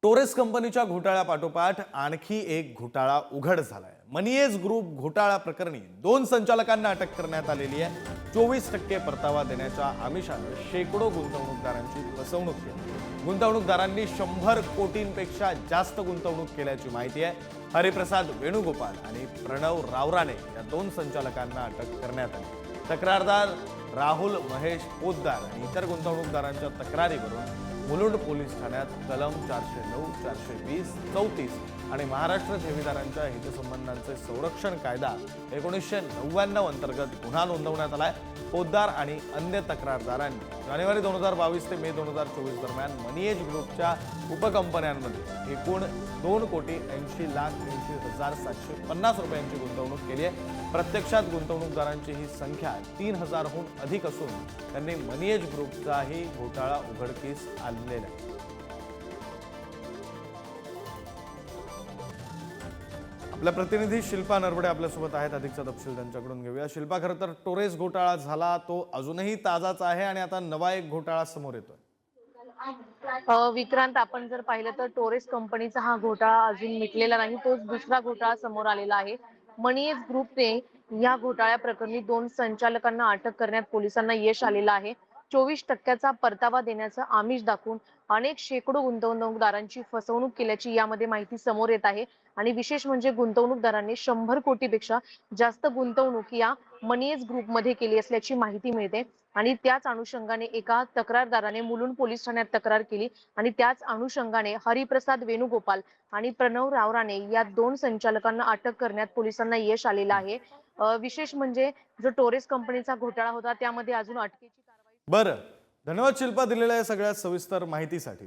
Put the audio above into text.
Torres कंपनीच्या घोटाळ्यापाठोपाठ आणखी एक घोटाळा उघड झालाय। मनीएज ग्रुप घोटाळा प्रकरणी 2 संचालकांना अटक करण्यात आलेली आहे। 24% परतावा देण्याच्या आमिषाने शेकडो गुंतवणूकदारांची फसवणूक केली। गुंतवणूकदारांनी 100 कोटींपेक्षा जास्त गुंतवणूक केल्याची माहिती आहे। हरिप्रसाद वेणुगोपाल आणि प्रणव रावराणे या 2 संचालकांना अटक करण्यात आली। तक्रारदार राहुल महेश पोद्दार आणि इतर गुंतवणूकदारांच्या तक्रारीवरून मुलुंड पोलीस ठाण्यात कलम 409, 420, 34 आणि महाराष्ट्र ठेवीदारांच्या हितसंबंधांचे संरक्षण कायदा 1999 अंतर्गत गुन्हा नोंदवण्यात आलाय। पोद्दार आणि अन्य तक्रारदारांनी जानेवारी 2022 ते मे 2024 दरम्यान मनीएज ग्रुपच्या उपकंपन्यांमध्ये एकूण 2,80,80,750 रुपयांची गुंतवणूक केली आहे। प्रत्यक्षात गुंतवणूकदारांची ही संख्या 3000हून अधिक असून त्यांनी मनीएज ग्रुपचाही घोटाळा उघडकीस आणलेला आहे। आपल्या प्रतिनिधी शिल्पा नरवडे आपल्यासोबत आहेत। अधिकचा तपशील त्यांच्याकडून घेऊया। शिल्पा, खरं तर टोरेस घोटाळा झाला तो अजूनही ताजाच आहे आणि आता नवा एक घोटाळा समोर येतोय। विक्रांत, आपण जर पाहिलं तर टोरेस कंपनीचा हा घोटाळा अजून मिटलेला नाही। तोच दुसरा घोटाळा समोर आलेला आहे। मनीएज ग्रुपने या घोटाळ्या प्रकरणी 2 संचालकांना अटक करण्यात पोलिसांना यश आलेलं आहे। 24% परतावा देण्याचं आमिष दाखवून अनेक शेकडो गुंतवणूकदारांची फसवणूक केल्याची यामध्ये माहिती समोर येत आहे। आणि विशेष म्हणजे गुंतवणूकदारांनी 100 कोटीपेक्षा जास्त गुंतवणूक या मनीएज ग्रुपमध्ये केली असल्याची माहिती मिळते। आणि त्याच अनुषंगाने एका तक्रारदाराने मुलुंड पोलीस ठाण्यात तक्रार केली आणि त्याच अनुषंगाने हरिप्रसाद वेणुगोपाल आणि प्रणव रावराणे या 2 संचालकांना अटक करण्यात पोलिसांना यश आलेलं आहे। विशेष म्हणजे जो टोरेस कंपनीचा घोटाळा होता त्यामध्ये अजून अटकेची कारवाई। बरं, धन्यवाद शिल्पा दिलेल्या या सगळ्या सविस्तर माहितीसाठी।